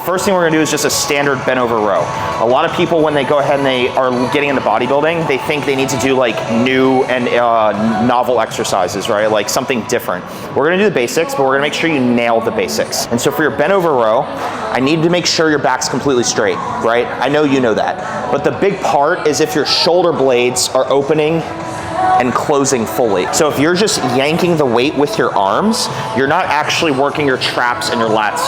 First thing we're gonna do is just a standard bent over row. A lot of people, when they go ahead and they are getting into bodybuilding, they think they need to do like new and novel exercises, right? Like something different. We're gonna do the basics, but we're gonna make sure you nail the basics. And so for your bent over row, I need to make sure your back's completely straight, right? I know you know that. But the big part is if your shoulder blades are opening and closing fully. So if you're just yanking the weight with your arms, you're not actually working your traps and your lats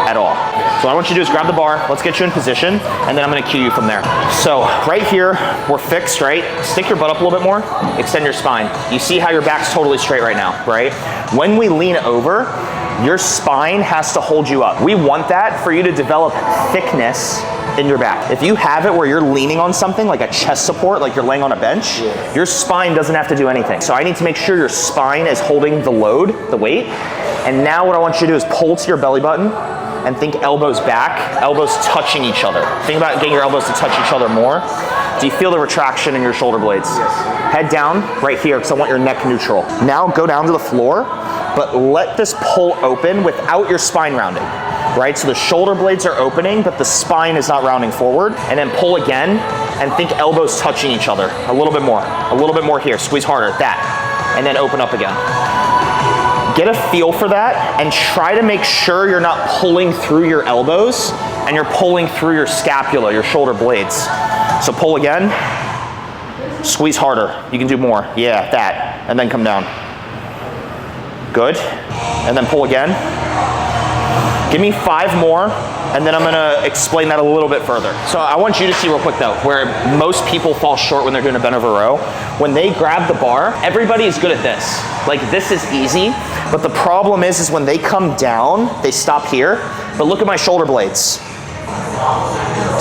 at all. So what I want you to do is grab the bar, let's get you in position, and then I'm gonna cue you from there. So right here, we're fixed, right? Stick your butt up a little bit more, extend your spine. You see how your back's totally straight right now, right? When we lean over, your spine has to hold you up. We want that for you to develop thickness in your back. If you have it where you're leaning on something like a chest support, like you're laying on a bench, your spine doesn't have to do anything. So I need to make sure your spine is holding the load, the weight. And now what I want you to do is pull to your belly button and think elbows back, elbows touching each other. Think about getting your elbows to touch each other more. Do you feel the retraction in your shoulder blades? Yes. Head down right here because I want your neck neutral. Now go down to the floor, but let this pull open without your spine rounding. Right, so the shoulder blades are opening, but the spine is not rounding forward. And then pull again, and think elbows touching each other. A little bit more here. Squeeze harder, that. And then open up again. Get a feel for that, and try to make sure you're not pulling through your elbows, and you're pulling through your scapula, your shoulder blades. So pull again, squeeze harder. You can do more, yeah, that. And then come down. Good, and then pull again. Give me 5 more, and then I'm gonna explain that a little bit further. So I want you to see real quick though, where most people fall short when they're doing a bent over row. When they grab the bar, everybody is good at this. Like this is easy, but the problem is when they come down, they stop here, but look at my shoulder blades.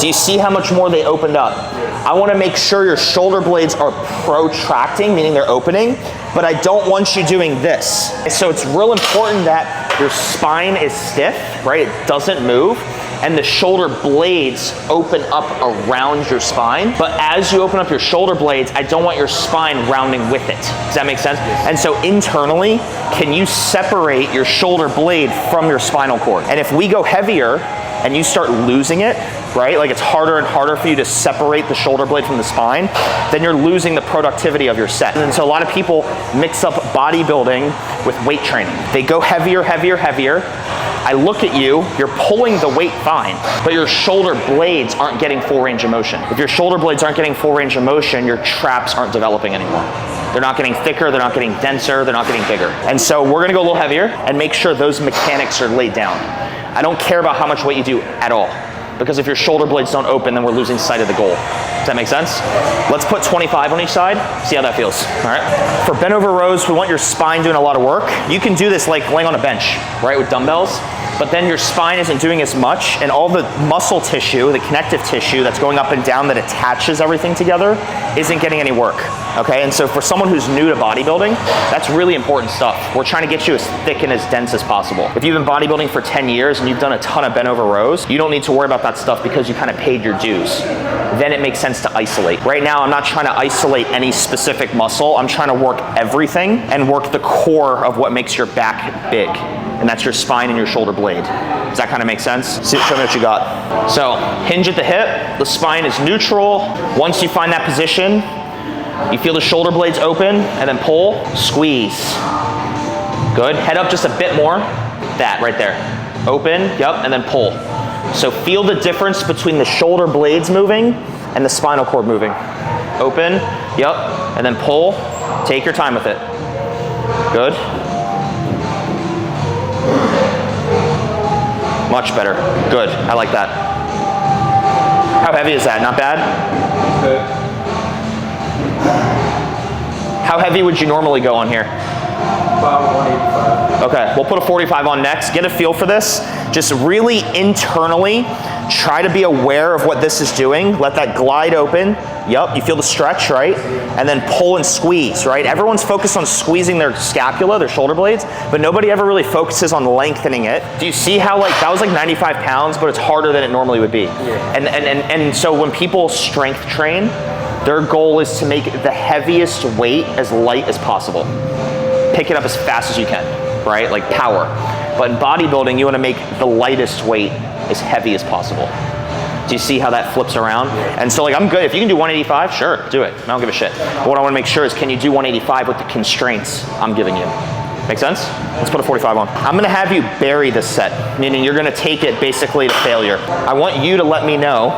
Do you see how much more they opened up? I wanna make sure your shoulder blades are protracting, meaning they're opening, but I don't want you doing this. So it's real important that your spine is stiff, right? It doesn't move, and the shoulder blades open up around your spine. But as you open up your shoulder blades, I don't want your spine rounding with it. Does that make sense? And so internally, can you separate your shoulder blade from your spinal cord? And if we go heavier and you start losing it, right? Like it's harder and harder for you to separate the shoulder blade from the spine, then you're losing the productivity of your set. And so a lot of people mix up bodybuilding with weight training. They go heavier, heavier, heavier. I look at you, you're pulling the weight fine, but your shoulder blades aren't getting full range of motion. If your shoulder blades aren't getting full range of motion, your traps aren't developing anymore. They're not getting thicker, they're not getting denser, they're not getting bigger. And so we're gonna go a little heavier and make sure those mechanics are laid down. I don't care about how much weight you do at all, because if your shoulder blades don't open, then we're losing sight of the goal. Does that make sense? Let's put 25 on each side, see how that feels, all right? For bent over rows, we want your spine doing a lot of work. You can do this like laying on a bench, right, with dumbbells, but then your spine isn't doing as much, and all the muscle tissue, the connective tissue that's going up and down that attaches everything together isn't getting any work, okay? And so for someone who's new to bodybuilding, that's really important stuff. We're trying to get you as thick and as dense as possible. If you've been bodybuilding for 10 years and you've done a ton of bent over rows, you don't need to worry about that stuff because you kind of paid your dues. Then it makes sense to isolate. Right now, I'm not trying to isolate any specific muscle. I'm trying to work everything and work the core of what makes your back big. And that's your spine and your shoulder blade. Does that kind of make sense? Show me what you got. So hinge at the hip, the spine is neutral. Once you find that position, you feel the shoulder blades open, and then pull, squeeze. Good, head up just a bit more. That right there. Open, yep, and then pull. So feel the difference between the shoulder blades moving and the spinal cord moving. Open, yep, and then pull. Take your time with it. Good. Much better. Good. I like that. How heavy is that? Not bad? Good. How heavy would you normally go on here? About 185. Okay, we'll put a 45 on next. Get a feel for this. Just really internally try to be aware of what this is doing. Let that glide open. Yup, you feel the stretch, right? And then pull and squeeze, right? Everyone's focused on squeezing their scapula, their shoulder blades, but nobody ever really focuses on lengthening it. Do you see how like, that was like 95 pounds, but it's harder than it normally would be. Yeah. And so when people strength train, their goal is to make the heaviest weight as light as possible. Pick it up as fast as you can, right? Like power. But in bodybuilding, you wanna make the lightest weight as heavy as possible. Do you see how that flips around? And so like, I'm good. If you can do 185, sure, do it. I don't give a shit. But what I wanna make sure is, can you do 185 with the constraints I'm giving you? Make sense? Let's put a 45 on. I'm gonna have you bury this set, meaning you're gonna take it basically to failure. I want you to let me know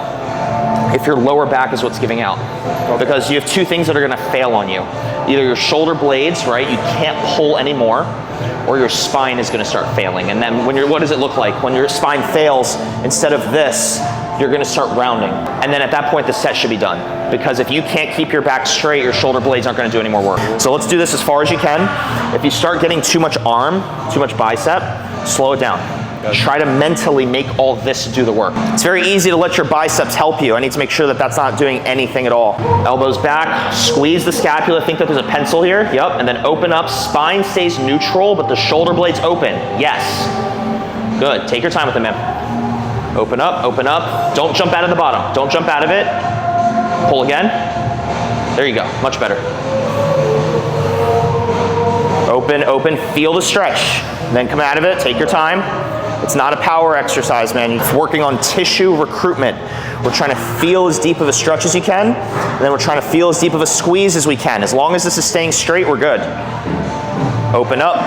if your lower back is what's giving out. Because you have two things that are gonna fail on you. Either your shoulder blades, right, you can't pull anymore, or your spine is gonna start failing. And then what does it look like? When your spine fails, instead of this, you're gonna start rounding. And then at that point, the set should be done. Because if you can't keep your back straight, your shoulder blades aren't gonna do any more work. So let's do this as far as you can. If you start getting too much arm, too much bicep, slow it down. Try to mentally make all this do the work. It's very easy to let your biceps help you. I need to make sure that that's not doing anything at all. Elbows back, squeeze the scapula, think that there's a pencil here, yep, and then open up, spine stays neutral, but the shoulder blades open, yes. Good, take your time with it, man. Open up, don't jump out of the bottom, don't jump out of it. Pull again, there you go, much better. Open, feel the stretch, then come out of it, take your time. It's not a power exercise, man. It's working on tissue recruitment. We're trying to feel as deep of a stretch as you can, and then we're trying to feel as deep of a squeeze as we can. As long as this is staying straight, we're good. Open up.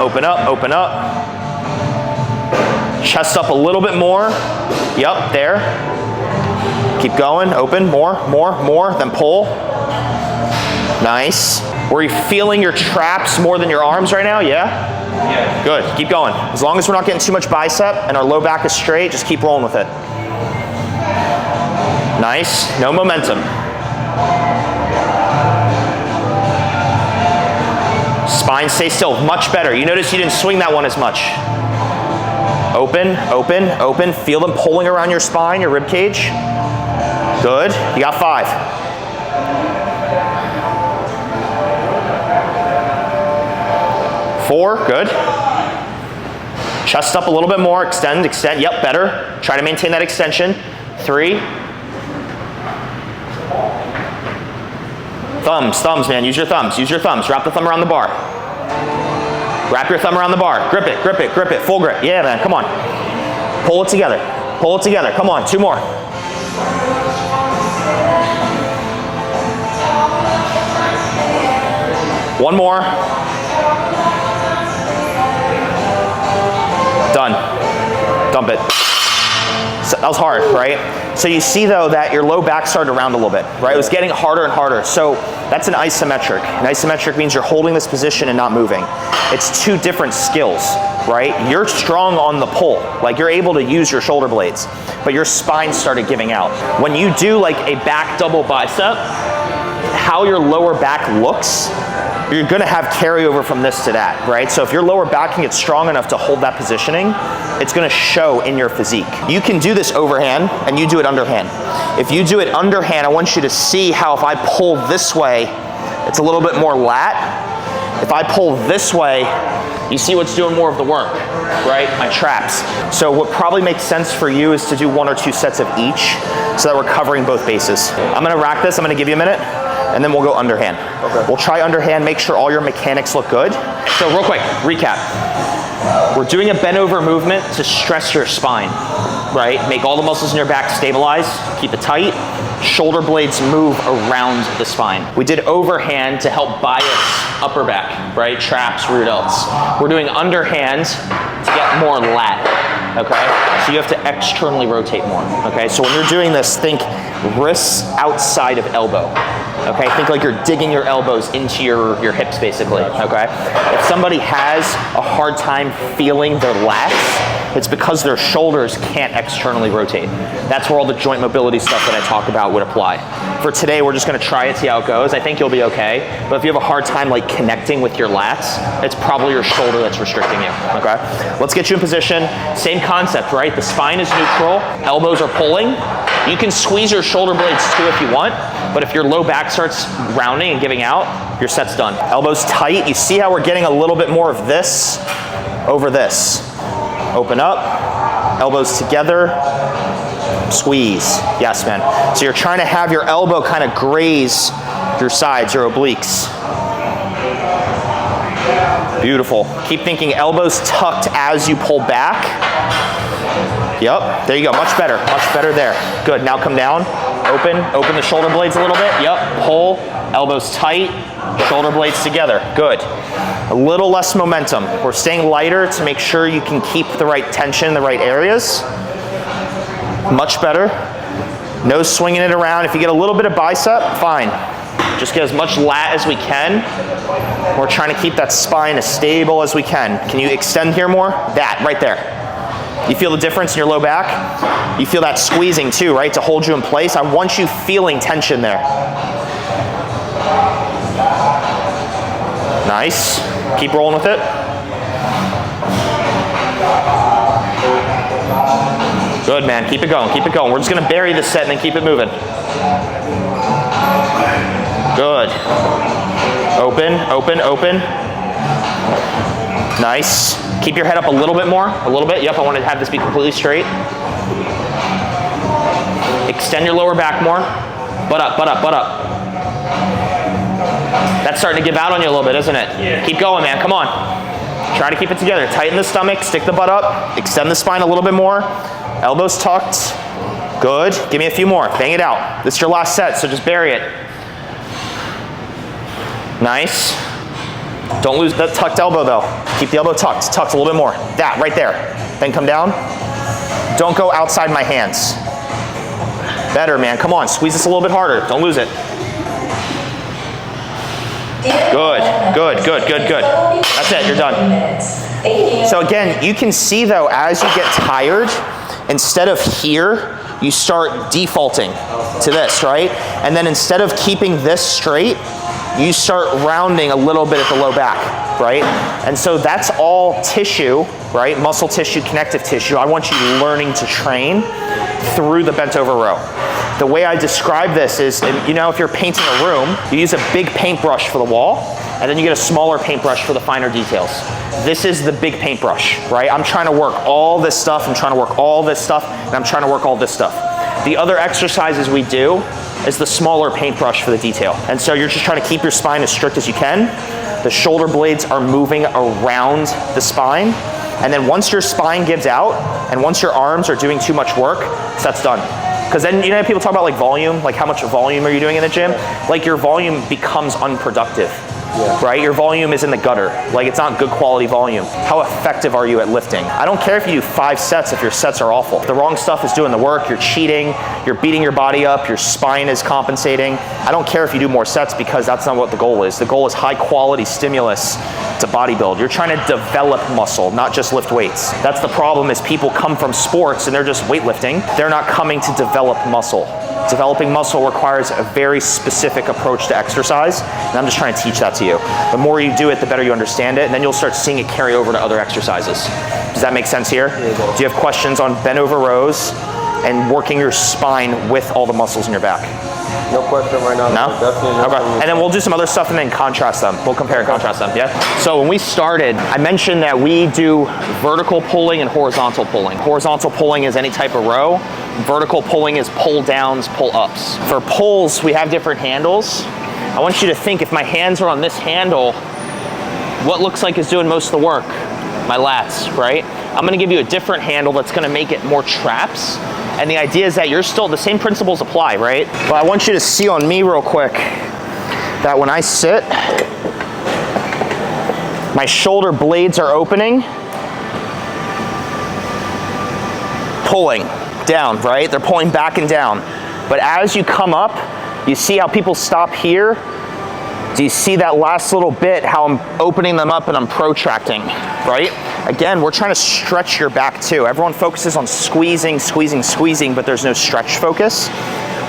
Chest up a little bit more. Yep, there. Keep going, open, more, then pull. Nice. Were you feeling your traps more than your arms right now? Yeah? Yeah. Good, keep going. As long as we're not getting too much bicep and our low back is straight, just keep rolling with it. Nice, no momentum. Spine stay still, much better. You notice you didn't swing that one as much. Open, feel them pulling around your spine, your rib cage. Good, you got 5. Four, good. Chest up a little bit more, extend, yep, better. Try to maintain that extension. 3. Thumbs, man, use your thumbs. Wrap the thumb around the bar. Wrap your thumb around the bar. Grip it, full grip. Yeah, man, come on. Pull it together, come on, 2 more. One more. Done. Dump it. So that was hard, right? So you see though that your low back started to round a little bit, right? It was getting harder and harder. So that's an isometric. An isometric means you're holding this position and not moving. It's 2 different skills, right? You're strong on the pull, like you're able to use your shoulder blades, but your spine started giving out. When you do like a back double bicep, how your lower back looks, you're gonna have carryover from this to that, right? So if your lower back can get strong enough to hold that positioning, it's gonna show in your physique. You can do this overhand and you do it underhand. If you do it underhand, I want you to see how if I pull this way, it's a little bit more lat. If I pull this way, you see what's doing more of the work, right? My traps. So what probably makes sense for you is to do 1 or 2 sets of each so that we're covering both bases. I'm gonna rack this, I'm gonna give you a minute, and then we'll go underhand. Okay. We'll try underhand, make sure all your mechanics look good. So real quick, recap. We're doing a bent over movement to stress your spine, right? Make all the muscles in your back stabilize, keep it tight. Shoulder blades move around the spine. We did overhand to help bias upper back, right? Traps, rear delts. We're doing underhand to get more lat, okay? So you have to externally rotate more, okay? So when you're doing this, think wrists outside of elbow, okay? Think like you're digging your elbows into your hips, basically, okay? If somebody has a hard time feeling their lats, it's because their shoulders can't externally rotate. That's where all the joint mobility stuff that I talk about would apply. For today, we're just gonna try it, see how it goes. I think you'll be okay, but if you have a hard time like connecting with your lats, it's probably your shoulder that's restricting you, okay? Let's get you in position. Same concept, right? The spine is neutral, elbows are pulling. You can squeeze your shoulder blades too if you want, but if your low back starts rounding and giving out, your set's done. Elbows tight. You see how we're getting a little bit more of this over this. Open up, elbows together, squeeze. Yes, man. So you're trying to have your elbow kind of graze your sides, your obliques. Beautiful. Keep thinking elbows tucked as you pull back. Yep, there you go, much better there. Good, now come down, open the shoulder blades a little bit. Yep, pull, elbows tight, shoulder blades together. Good. A little less momentum. We're staying lighter to make sure you can keep the right tension in the right areas. Much better. No swinging it around. If you get a little bit of bicep, fine. Just get as much lat as we can. We're trying to keep that spine as stable as we can. Can you extend here more? That, right there. You feel the difference in your low back? You feel that squeezing too, right? To hold you in place. I want you feeling tension there. Nice. Keep rolling with it. Good, man. Keep it going. Keep it going. We're just going to bury this set and then keep it moving. Good. Open. Nice. Keep your head up a little bit more. A little bit. Yep, I want to have this be completely straight. Extend your lower back more. Butt up. That's starting to give out on you a little bit, isn't it? Yeah. Keep going, man. Come on. Try to keep it together. Tighten the stomach. Stick the butt up. Extend the spine a little bit more. Elbows tucked. Good. Give me a few more. Bang it out. This is your last set, so just bury it. Nice. Don't lose that tucked elbow though. Keep the elbow tucked a little bit more. That, right there. Then come down. Don't go outside my hands. Better, man. Come on, squeeze this a little bit harder. Don't lose it. Good. That's it, you're done. So again, you can see though, as you get tired, instead of here, you start defaulting to this, right? And then instead of keeping this straight, you start rounding a little bit at the low back, right? And so that's all tissue, right? Muscle tissue, connective tissue. I want you learning to train through the bent over row. The way I describe this is, you know, if you're painting a room, you use a big paintbrush for the wall, and then you get a smaller paintbrush for the finer details. This is the big paintbrush, right? I'm trying to work all this stuff, I'm trying to work all this stuff, and I'm trying to work all this stuff. The other exercises we do is the smaller paintbrush for the detail. And so you're just trying to keep your spine as strict as you can. The shoulder blades are moving around the spine. And then once your spine gives out, and once your arms are doing too much work, that's done. Because then, you know, people talk about like volume, like how much volume are you doing in the gym? Like your volume becomes unproductive, right? Your volume is in the gutter. Like it's not good quality volume. How effective are you at lifting? I don't care if you do 5 sets if your sets are awful. If the wrong stuff is doing the work, you're cheating, you're beating your body up, your spine is compensating. I don't care if you do more sets because that's not what the goal is. The goal is high quality stimulus to bodybuild. You're trying to develop muscle, not just lift weights. That's the problem, is people come from sports and they're just weightlifting. They're not coming to develop muscle. Developing muscle requires a very specific approach to exercise, and I'm just trying to teach that to you. The more you do it, the better you understand it, and then you'll start seeing it carry over to other exercises. Does that make sense here? Do you have questions on bent over rows and working your spine with all the muscles in your back? No question right now. No? Definitely. Okay. And then we'll do some other stuff and then contrast them. We'll compare and contrast them, yeah? So when we started, I mentioned that we do vertical pulling and horizontal pulling. Horizontal pulling is any type of row. Vertical pulling is pull downs, pull ups. For pulls, we have different handles. I want you to think, if my hands are on this handle, what looks like is doing most of the work? My lats, right? I'm gonna give you a different handle that's gonna make it more traps. And the idea is that you're still, the same principles apply, right? But I want you to see on me real quick that when I sit, my shoulder blades are opening, pulling down, right? They're pulling back and down. But as you come up, you see how people stop here? Do you see that last little bit, how I'm opening them up and I'm protracting, right? Again, we're trying to stretch your back too. Everyone focuses on squeezing, but there's no stretch focus.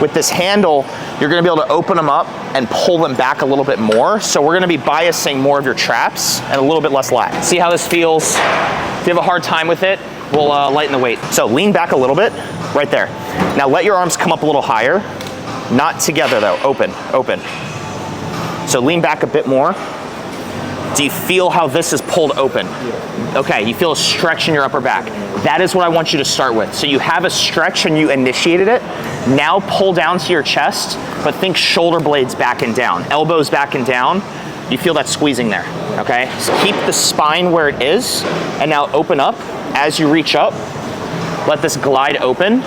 With this handle, you're gonna be able to open them up and pull them back a little bit more. So we're gonna be biasing more of your traps and a little bit less lat. See how this feels? If you have a hard time with it, we'll lighten the weight. So lean back a little bit, right there. Now let your arms come up a little higher. Not together though, open. So lean back a bit more. Do you feel how this is pulled open? Okay, you feel a stretch in your upper back. That is what I want you to start with. So you have a stretch and you initiated it. Now pull down to your chest, but think shoulder blades back and down, elbows back and down. You feel that squeezing there, okay? So keep the spine where it is, and now open up as you reach up. Let this glide open.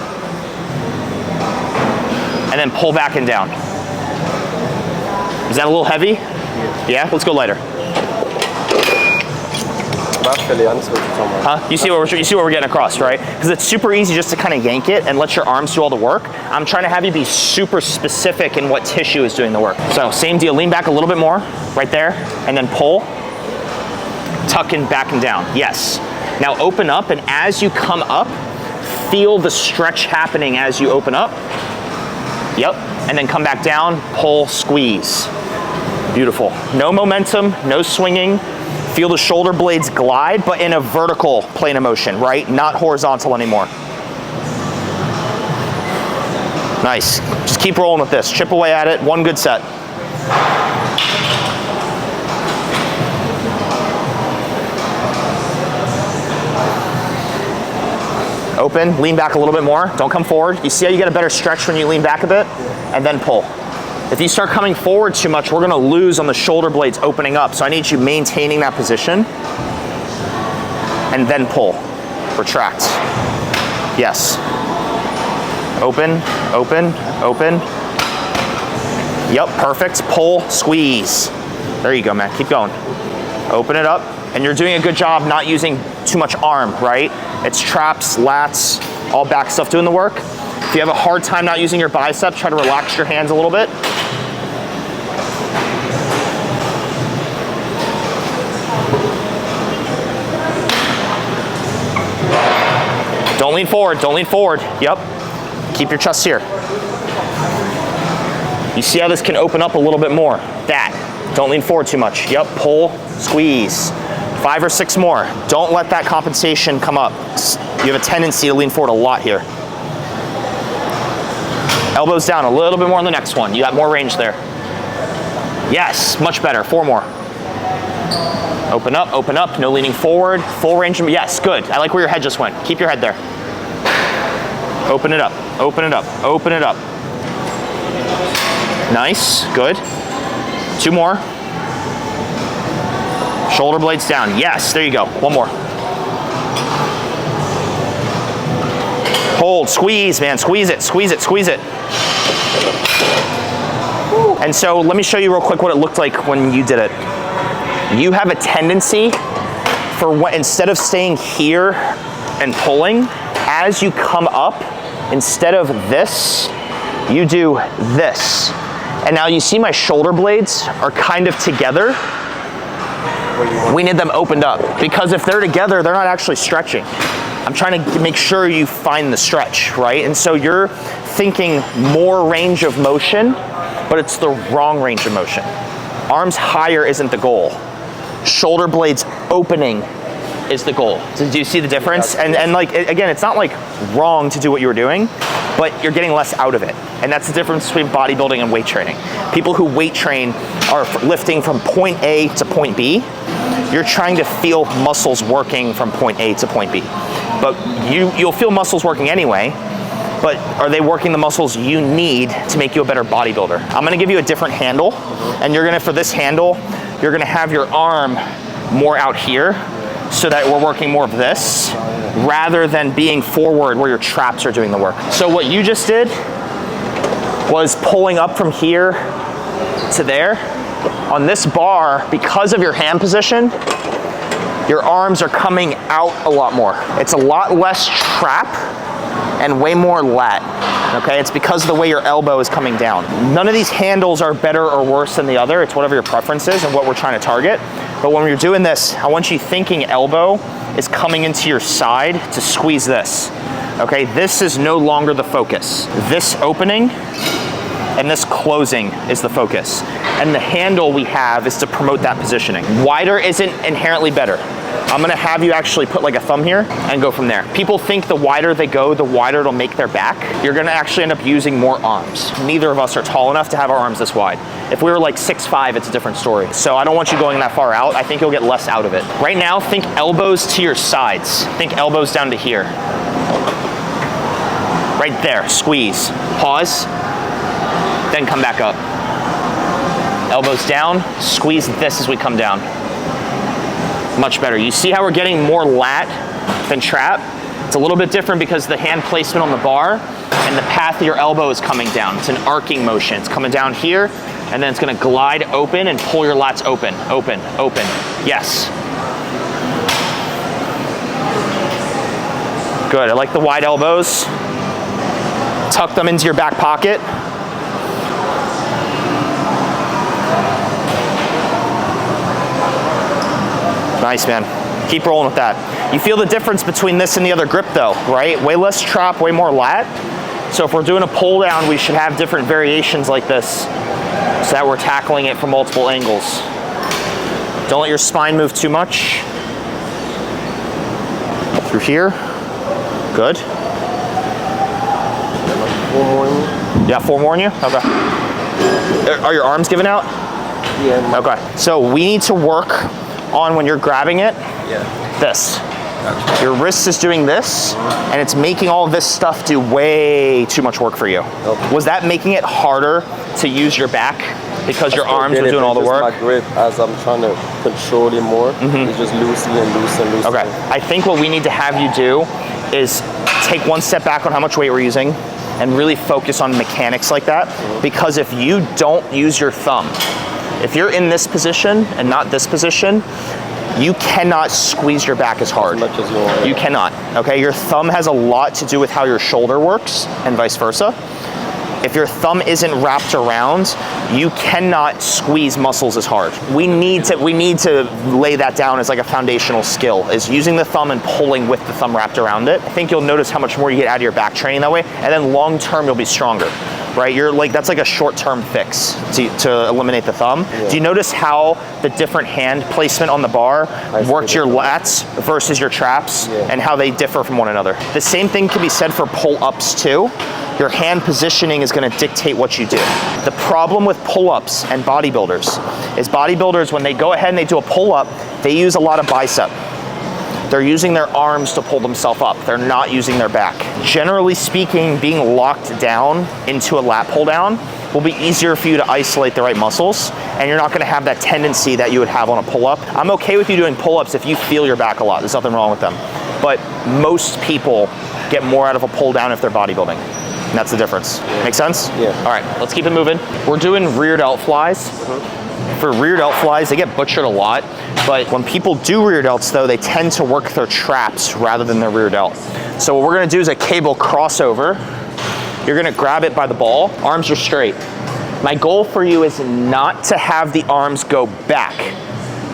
And then pull back and down. Is that a little heavy? Yeah, let's go lighter. Huh? You see what we're getting across, right? Because it's super easy just to kind of yank it and let your arms do all the work. I'm trying to have you be super specific in what tissue is doing the work. So same deal, lean back a little bit more, right there, and then pull, tuck in, back and down. Yes. Now open up, and as you come up, feel the stretch happening as you open up. Yep, and then come back down, pull, squeeze. Beautiful. No momentum, no swinging. Feel the shoulder blades glide, but in a vertical plane of motion, right? Not horizontal anymore. Nice. Just keep rolling with this. Chip away at it. One good set. Open, lean back a little bit more. Don't come forward. You see how you get a better stretch when you lean back a bit? And then pull. If you start coming forward too much, we're gonna lose on the shoulder blades opening up. So I need you maintaining that position. And then pull, retract. Yes. Open, open, open. Yep, perfect. Pull, squeeze. There you go, man, keep going. Open it up, and you're doing a good job not using too much arm, right? It's traps, lats, all back stuff doing the work. If you have a hard time not using your biceps, try to relax your hands a little bit. Don't lean forward, don't lean forward. Yep, keep your chest here. You see how this can open up a little bit more? That, don't lean forward too much. Yep, pull, squeeze. 5 or 6 more. Don't let that compensation come up. You have a tendency to lean forward a lot here. Elbows down a little bit more on the next one. You got more range there. Yes, much better. 4 more. Open up, no leaning forward. Full range of, yes, good. I like where your head just went. Keep your head there. Open it up, open it up, open it up. Nice, good. 2 more. Shoulder blades down. Yes, there you go. 1 more. Hold, squeeze, man. Squeeze it, squeeze it, squeeze it. And so let me show you real quick what it looked like when you did it. You have a tendency for what, instead of staying here and pulling, as you come up, instead of this, you do this. And now you see my shoulder blades are kind of together. We need them opened up, because if they're together, they're not actually stretching. I'm trying to make sure you find the stretch, right? And so you're thinking more range of motion, but it's the wrong range of motion. Arms higher isn't the goal. Shoulder blades opening is the goal. So do you see the difference? And like, again, it's not like wrong to do what you were doing, but you're getting less out of it. And that's the difference between bodybuilding and weight training. People who weight train are lifting from point A to point B. You're trying to feel muscles working from point A to point B. But you'll feel muscles working anyway, but are they working the muscles you need to make you a better bodybuilder? I'm gonna give you a different handle, and you're gonna, for this handle, you're gonna have your arm more out here so that we're working more of this rather than being forward where your traps are doing the work. So what you just did was pulling up from here to there. On this bar, because of your hand position, your arms are coming out a lot more. It's a lot less trap and way more lat, okay? It's because of the way your elbow is coming down. None of these handles are better or worse than the other. It's whatever your preference is and what we're trying to target. But when you're doing this, I want you thinking elbow is coming into your side to squeeze this, okay? This is no longer the focus. This opening and this closing is the focus. And the handle we have is to promote that positioning. Wider isn't inherently better. I'm gonna have you actually put like a thumb here and go from there. People think the wider they go, the wider it'll make their back. You're gonna actually end up using more arms. Neither of us are tall enough to have our arms this wide. If we were like 6'5", it's a different story. So I don't want you going that far out. I think you'll get less out of it. Right now, think elbows to your sides. Think elbows down to here. Right there, squeeze. Pause, then come back up. Elbows down, squeeze this as we come down. Much better. You see how we're getting more lat than trap? It's a little bit different because of the hand placement on the bar and the path of your elbow is coming down. It's an arcing motion. It's coming down here, and then it's gonna glide open and pull your lats open, open, open. Yes. Good, I like the wide elbows. Tuck them into your back pocket. Nice, man. Keep rolling with that. You feel the difference between this and the other grip though, right? Way less trap, way more lat. So if we're doing a pull down, we should have different variations like this so that we're tackling it from multiple angles. Don't let your spine move too much. Through here. Good. Yeah, 4 more in you? Okay. Are your arms giving out? Yeah. Okay. So we need to work on when you're grabbing it, this. Gotcha. Your wrist is doing this, and it's making all of this stuff do way too much work for you. Okay. Was that making it harder to use your back because your arms were doing all the work? My grip, as I'm trying to control it more, it's just loosen and loosen, loosen. Okay. I think what we need to have you do is take one step back on how much weight we're using and really focus on mechanics like that. Because if you don't use your thumb, if you're in this position and not this position, you cannot squeeze your back as hard. As much as you want. You cannot, okay? Your thumb has a lot to do with how your shoulder works and vice versa. If your thumb isn't wrapped around, you cannot squeeze muscles as hard. We need to lay that down as like a foundational skill, is using the thumb and pulling with the thumb wrapped around it. I think you'll notice how much more you get out of your back training that way, and then long term you'll be stronger. Right, you're like, that's like a short-term fix to eliminate the thumb. Yeah. Do you notice how the different hand placement on the bar works your lats versus your traps, and how they differ from one another? The same thing can be said for pull-ups too. Your hand positioning is gonna dictate what you do. The problem with pull-ups and bodybuilders is bodybuilders, when they go ahead and they do a pull-up, they use a lot of bicep. They're using their arms to pull themselves up. They're not using their back. Generally speaking, being locked down into a lat pull down will be easier for you to isolate the right muscles, and you're not gonna have that tendency that you would have on a pull-up. I'm okay with you doing pull-ups if you feel your back a lot. There's nothing wrong with them. But most people get more out of a pull down if they're bodybuilding. And that's the difference. Make sense? Yeah. All right, let's keep it moving. We're doing rear delt flies. For rear delt flies, they get butchered a lot, but when people do rear delts though, they tend to work their traps rather than their rear delt. So what we're gonna do is a cable crossover. You're gonna grab it by the ball, arms are straight. My goal for you is not to have the arms go back.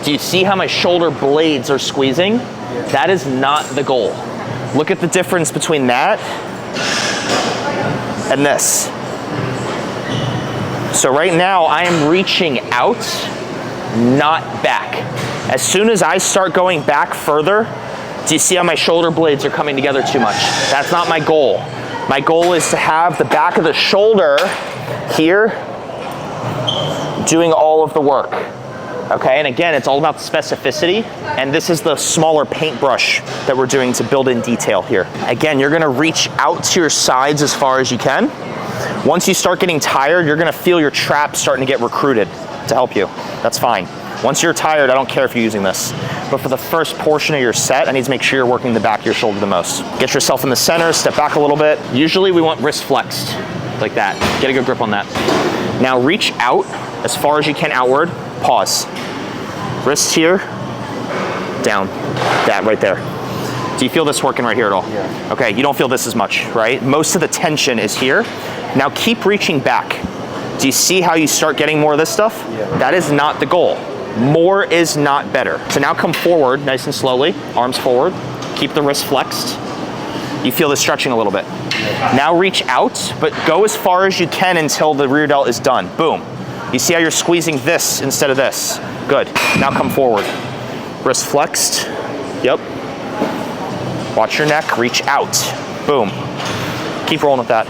Do you see how my shoulder blades are squeezing? That is not the goal. Look at the difference between that and this. So right now I am reaching out, not back. As soon as I start going back further, do you see how my shoulder blades are coming together too much? That's not my goal. My goal is to have the back of the shoulder here doing all of the work. Okay, and again, it's all about specificity, and this is the smaller paintbrush that we're doing to build in detail here. Again, you're gonna reach out to your sides as far as you can. Once you start getting tired, you're gonna feel your traps starting to get recruited to help you. That's fine. Once you're tired, I don't care if you're using this. But for the first portion of your set, I need to make sure you're working the back of your shoulder the most. Get yourself in the center, step back a little bit. Usually we want wrist flexed, like that. Get a good grip on that. Now reach out as far as you can outward, pause. Wrists here, down, that right there. Do you feel this working right here at all? Yeah. Okay, you don't feel this as much, right? Most of the tension is here. Now keep reaching back. Do you see how you start getting more of this stuff? Yeah. That is not the goal. More is not better. So now come forward, nice and slowly, arms forward. Keep the wrist flexed. You feel the stretching a little bit. Now reach out, but go as far as you can until the rear delt is done. Boom. You see how you're squeezing this instead of this? Good. Now come forward. Wrist flexed. Yep. Watch your neck, reach out. Boom. Keep rolling with that.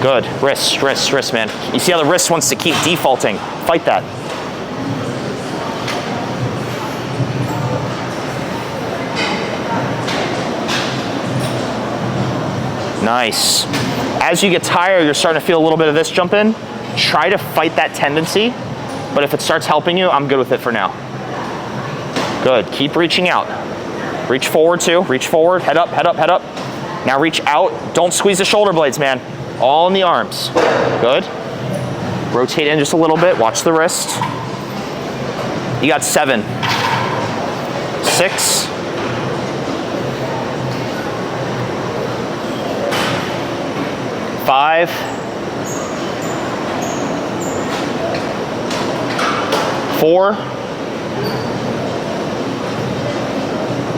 Good. Wrist, wrist, wrist, man. You see how the wrist wants to keep defaulting. Fight that. Nice. As you get tired, you're starting to feel a little bit of this jump in. Try to fight that tendency, but if it starts helping you, I'm good with it for now. Good, keep reaching out. Reach forward too, reach forward, head up, head up, head up. Now reach out, don't squeeze the shoulder blades, man. All in the arms, good. Rotate in just a little bit, watch the wrist. You got 7, 6, 5, 4.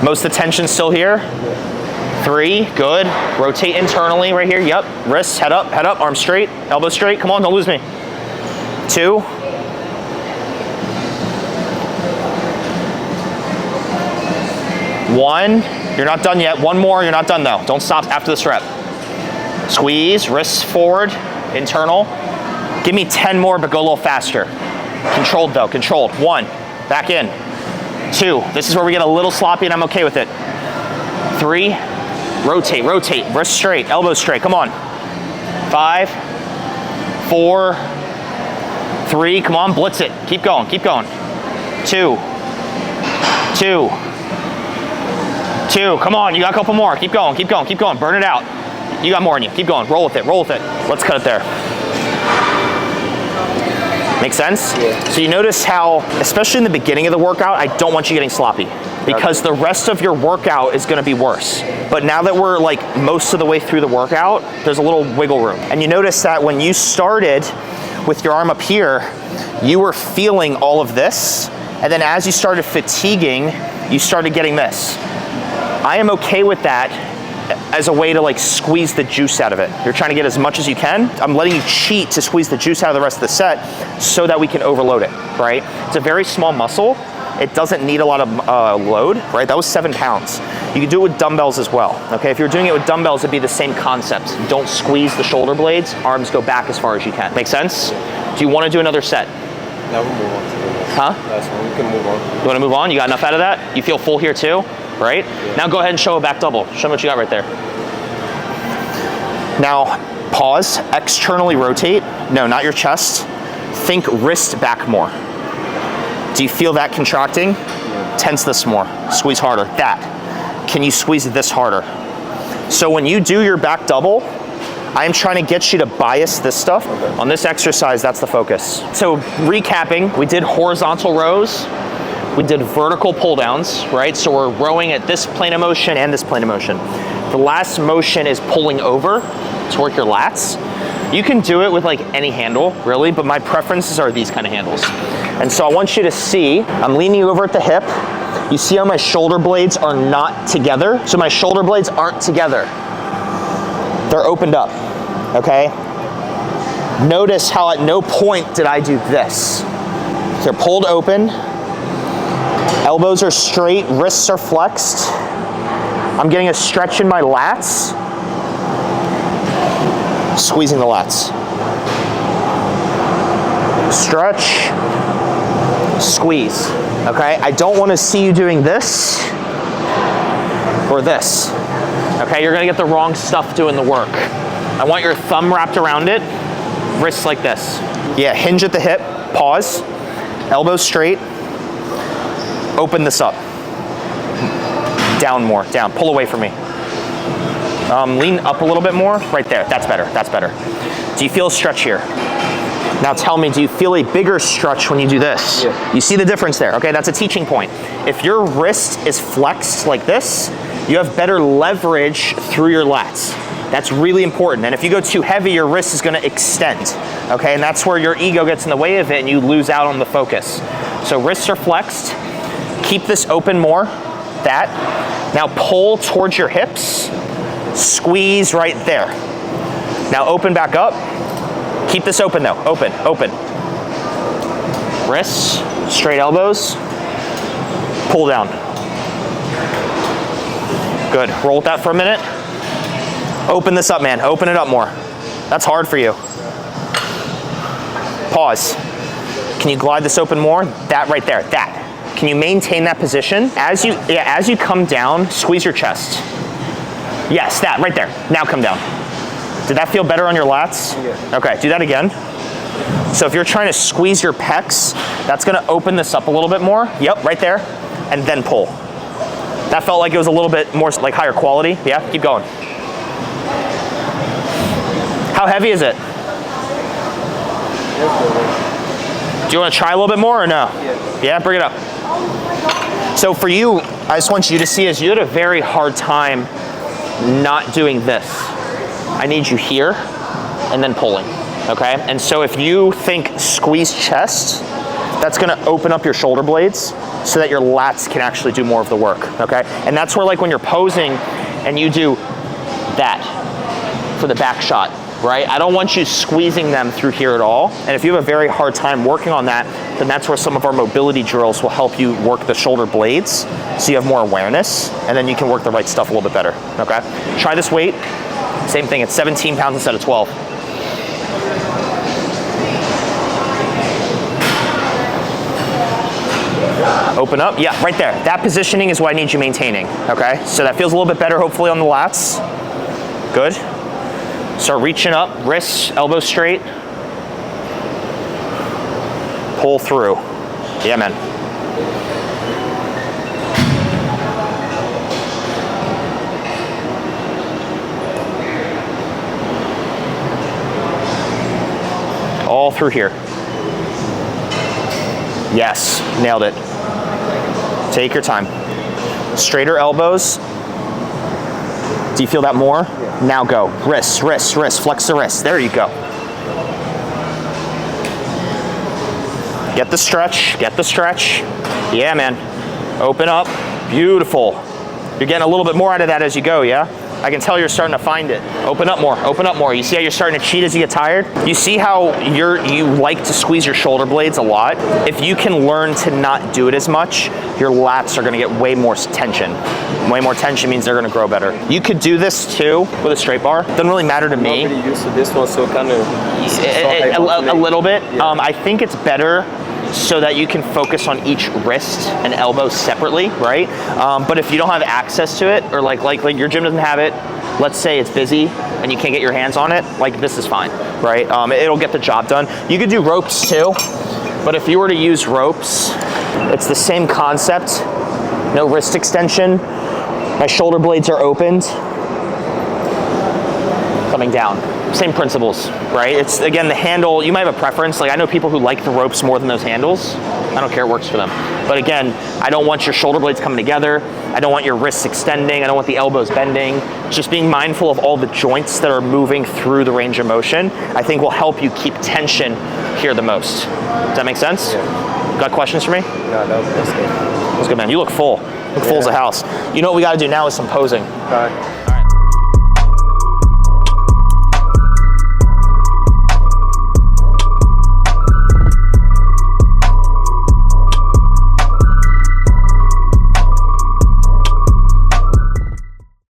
Most of the tension still here. 3, good. Rotate internally right here, yep. Wrists, head up, arms straight, elbows straight. Come on, don't lose me. 2. 1, you're not done yet. 1 more, you're not done though. Don't stop after this rep. Squeeze, wrists forward, internal. Give me 10 more, but go a little faster. Controlled though, controlled. 1, back in. 2, this is where we get a little sloppy and I'm okay with it. 3, rotate, rotate, wrist straight, elbows straight, come on. 5, 4, 3, come on, blitz it. Keep going, keep going. 2, 2, 2, come on, you got a couple more. Keep going, keep going, keep going, burn it out. You got more in you, keep going, roll with it, roll with it. Let's cut it there. Make sense? Yeah. So you notice how, especially in the beginning of the workout, I don't want you getting sloppy because the rest of your workout is gonna be worse. But now that we're like most of the way through the workout, there's a little wiggle room. And you notice that when you started with your arm up here, you were feeling all of this. And then as you started fatiguing, you started getting this. I am okay with that as a way to like squeeze the juice out of it. You're trying to get as much as you can. I'm letting you cheat to squeeze the juice out of the rest of the set so that we can overload it, right? It's a very small muscle. It doesn't need a lot of load, right? That was 7 pounds. You can do it with dumbbells as well, okay? If you're doing it with dumbbells, it'd be the same concept. Don't squeeze the shoulder blades, arms go back as far as you can. Make sense? Do you want to do another set? Now we'll move on to the next. Huh? That's when we can move on. You want to move on? You got enough out of that? You feel full here too, right? Yeah. Now go ahead and show a back double. Show me what you got right there. Now, pause, externally rotate. No, not your chest. Think wrist back more. Do you feel that contracting? Yeah. Tense this more, squeeze harder, that. Can you squeeze this harder? So when you do your back double, I'm trying to get you to bias this stuff. Okay. On this exercise, that's the focus. So recapping, we did horizontal rows, we did vertical pull downs, right? So we're rowing at this plane of motion and this plane of motion. The last motion is pulling over to work your lats. You can do it with like any handle, really, but my preferences are these kind of handles. And so I want you to see, I'm leaning over at the hip. You see how my shoulder blades are not together? So my shoulder blades aren't together. They're opened up, okay? Notice how at no point did I do this. They're pulled open, elbows are straight, wrists are flexed. I'm getting a stretch in my lats. Squeezing the lats. Stretch, squeeze, okay? I don't want to see you doing this or this, okay? You're gonna get the wrong stuff doing the work. I want your thumb wrapped around it, wrists like this. Yeah, hinge at the hip, pause, elbows straight, open this up. Down more, down, pull away from me. Lean up a little bit more, right there, that's better, that's better. Do you feel a stretch here? Now tell me, do you feel a bigger stretch when you do this? Yeah. You see the difference there, okay? That's a teaching point. If your wrist is flexed like this, you have better leverage through your lats. That's really important. And if you go too heavy, your wrist is gonna extend, okay? And that's where your ego gets in the way of it and you lose out on the focus. So wrists are flexed. Keep this open more, that. Now pull towards your hips. Squeeze right there. Now open back up. Keep this open though, open, open. Wrists, straight elbows, pull down. Good, roll with that for a minute. Open this up, man, open it up more. That's hard for you. Pause. Can you glide this open more? That right there, that. Can you maintain that position? As you come down, squeeze your chest. Yes, that right there. Now come down. Did that feel better on your lats? Yeah. Okay, do that again. So if you're trying to squeeze your pecs, that's gonna open this up a little bit more. Yep, right there. and then pull. That felt like it was a little bit more like higher quality. Yeah, keep going. How heavy is it? Do you want to try a little bit more or no? Yeah, bring it up. So for you, I just want you to see is you had a very hard time not doing this. I need you here and then pulling, okay? And so if you think squeeze chest, that's gonna open up your shoulder blades so that your lats can actually do more of the work, okay? And that's where like when you're posing and you do that for the back shot, right? I don't want you squeezing them through here at all. And if you have a very hard time working on that, then that's where some of our mobility drills will help you work the shoulder blades so you have more awareness, and then you can work the right stuff a little bit better, okay? Try this weight. Same thing, it's 17 pounds instead of 12. Open up, yeah, right there. That positioning is what I need you maintaining, okay? So that feels a little bit better, hopefully, on the lats. Good. Start reaching up, wrists, elbows straight. Pull through. Yeah, man. All through here. Yes, nailed it. Take your time. Straighter elbows. Do you feel that more? Yeah. Now go. Wrists, wrists, wrists. Flex the wrists. There you go. Get the stretch. Get the stretch. Yeah, man. Open up. Beautiful. You're getting a little bit more out of that as you go, yeah? I can tell you're starting to find it. Open up more. Open up more. You see how you're starting to cheat as you get tired? You see how you like to squeeze your shoulder blades a lot? If you can learn to not do it as much, your lats are gonna get way more tension. Way more tension means they're gonna grow better. You could do this too with a straight bar. Doesn't really matter to me. I'm not really used to this one, so kind of a little bit. Yeah. I think it's better so that you can focus on each wrist and elbow separately, right? But if you don't have access to it, or like your gym doesn't have it, let's say it's busy and you can't get your hands on it, like this is fine, right? It'll get the job done. You could do ropes too, but if you were to use ropes, it's the same concept. No wrist extension. My shoulder blades are opened. Coming down. Same principles, right? It's, again, the handle, you might have a preference. Like, I know people who like the ropes more than those handles. I don't care, it works for them. But again, I don't want your shoulder blades coming together. I don't want your wrists extending. I don't want the elbows bending. Just being mindful of all the joints that are moving through the range of motion, I think will help you keep tension here the most. Does that make sense? Yeah. Got questions for me? No, that's good. That's good, man. You look full. Look full as a house. You know what we gotta do now is some posing. All right.